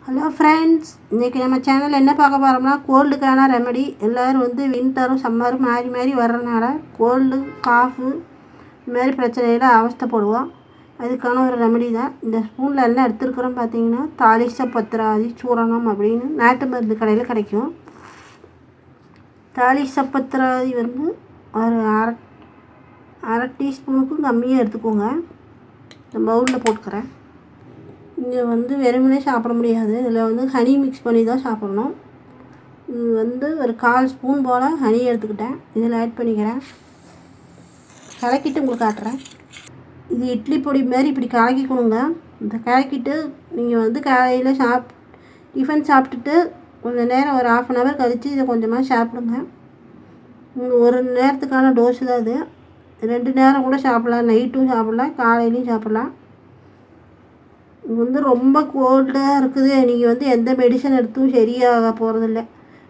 Hello friends, இன்றைக்கி நம்ம சேனலில் என்ன பார்க்க போகிறோம்னா கோல்டுக்கான ரெமெடி. எல்லோரும் வின்டரும் சம்மரும் மாறி மாறி வர்றதுனால கோல்டு காஃபு இதுமாதிரி பிரச்சனையில் அவஸ்தைப்படுவோம். அதுக்கான ஒரு ரெமெடி தான். இந்த ஸ்பூனில் என்ன எடுத்துருக்குறோம் பார்த்தீங்கன்னா, தாலிசப்பத்திராதி சூரணம் அப்படின்னு நாட்டு மருந்து கடையில் கிடைக்கும். தாலிசப்பத்திராதி ஒரு அரை டீஸ்பூனுக்கும் கம்மியாக எடுத்துக்கோங்க. இந்த பவுலில் போட்டுக்கிறேன். இங்கே வெறுமனே சாப்பிட முடியாது. இதில் ஹனி மிக்ஸ் பண்ணி தான் சாப்பிட்ணும். இது ஒரு 1/4 ஸ்பூன் போல் ஹனி எடுத்துக்கிட்டேன். இதில் ஆட் பண்ணிக்கிறேன். கலக்கிட்டு உங்களுக்கு காட்டுறேன். இது இட்லி பொடி மாரி இப்படி கலக்கிக்கணுங்க. இந்த கலக்கிட்டு நீங்கள் காலையில் டிஃபன் சாப்பிட்டுட்டு கொஞ்சம் நேரம் ஒரு 1/2 அன் ஹவர் கழித்து இதை கொஞ்சமாக சாப்பிடுங்க. ஒரு நேரத்துக்கான டோஸு தான் இது. 2 நேரம் கூட சாப்பிட்லாம். நைட்டும் சாப்பிட்லாம், காலையிலையும் சாப்பிட்லாம். இது ரொம்ப கோல்டாக இருக்குது. நீங்கள் எந்த மெடிசன் எடுத்தும் சரியாக போகிறதில்ல.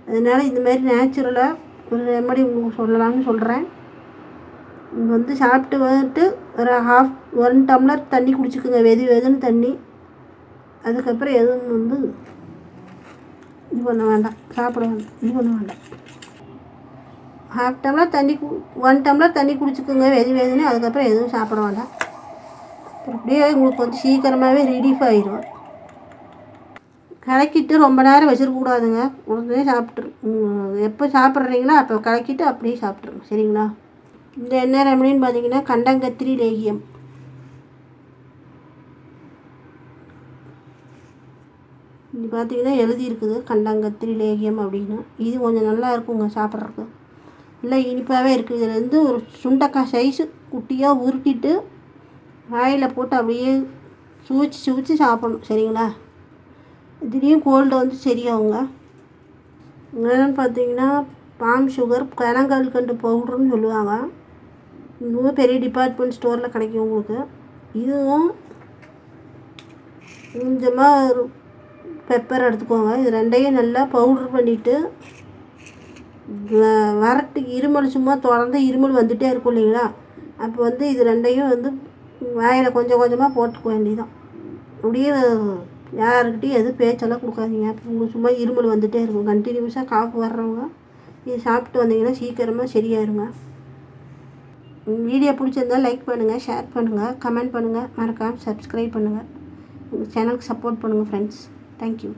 அதனால் இந்தமாரி நேச்சுரலாக ஒரு ரெமெடி உங்களுக்கு சொல்லலாம்னு சொல்கிறேன். சாப்பிட்டு ஒரு 1 டம்ளர் தண்ணி குடிச்சிக்கோங்க. வெதுன்னு தண்ணி. அதுக்கப்புறம் எதுவும் இது பண்ண வேண்டாம், சாப்பிட வேண்டாம், இது பண்ண வேண்டாம். 1 டம்ளர் தண்ணி குடிச்சிக்கோங்க வெதுன்னு. அதுக்கப்புறம் எதுவும் சாப்பிட வேண்டாம். அப்படியே உங்களுக்கு சீக்கிரமாகவே ரிலீஃப் ஆயிடும். கலக்கிட்டு ரொம்ப நேரம் வச்சிருக்கக்கூடாதுங்க. உடனே எப்போ சாப்பிட்றீங்களோ அப்போ கலக்கிட்டு அப்படியே சாப்பிட்ருங்க. சரிங்களா? இந்த என்ன ரெமடின்னு பார்த்தீங்கன்னா கண்டங்கத்திரி லேகியம். இது பார்த்தீங்கன்னா எழுதியிருக்குது கண்டங்கத்திரி லேகியம் அப்படின்னு. இது கொஞ்சம் நல்லா இருக்குங்க சாப்பிட்றதுக்கு. நல்லா இனிப்பாகவே இருக்குது. இதில் ஒரு சுண்டைக்காய் சைஸு குட்டியாக உருட்டிட்டு வாயில் போட்டு அப்படியே சுவிச்சு சாப்பிடணும். சரிங்களா? இதுலேயும் கோல்டு சரியாகுங்க. என்னென்னு பார்த்தீங்கன்னா பாம் சுகர் கனகல்கண்டு பவுட்ருன்னு சொல்லுவாங்க. இதுவும் பெரிய டிபார்ட்மெண்ட் ஸ்டோரில் கிடைக்கும் உங்களுக்கு. இதுவும் கொஞ்சமாக ஒரு பெப்பர் எடுத்துக்கோங்க. இது ரெண்டையும் நல்லா பவுட்ரு பண்ணிவிட்டு வரட்டுக்கு இருமல் சும்மா தொடர்ந்து இருமல் வந்துகிட்டே இருக்கும் இல்லைங்களா? அப்போ இது ரெண்டையும் வாயில் கொஞ்சம் கொஞ்சமாக போட்டுக்க வேண்டியதான். அப்படியே யாருக்கிட்டையும் எதுவும் பேச்செல்லாம் கொடுக்காதீங்க. உங்களுக்கு சும்மா இருமல் வந்துகிட்டே இருக்கும். கண்டினியூஸாக காஃப் வர்றவங்க இது சாப்பிட்டு வந்தீங்கன்னா சீக்கிரமாக சரியாயிருங்க. வீடியோ பிடிச்சிருந்தால் லைக் பண்ணுங்கள், ஷேர் பண்ணுங்கள், கமெண்ட் பண்ணுங்கள், மறக்காமல் சப்ஸ்கிரைப் பண்ணுங்கள். உங்கள் சேனலுக்கு சப்போர்ட் பண்ணுங்கள் ஃப்ரெண்ட்ஸ். தேங்க்யூ.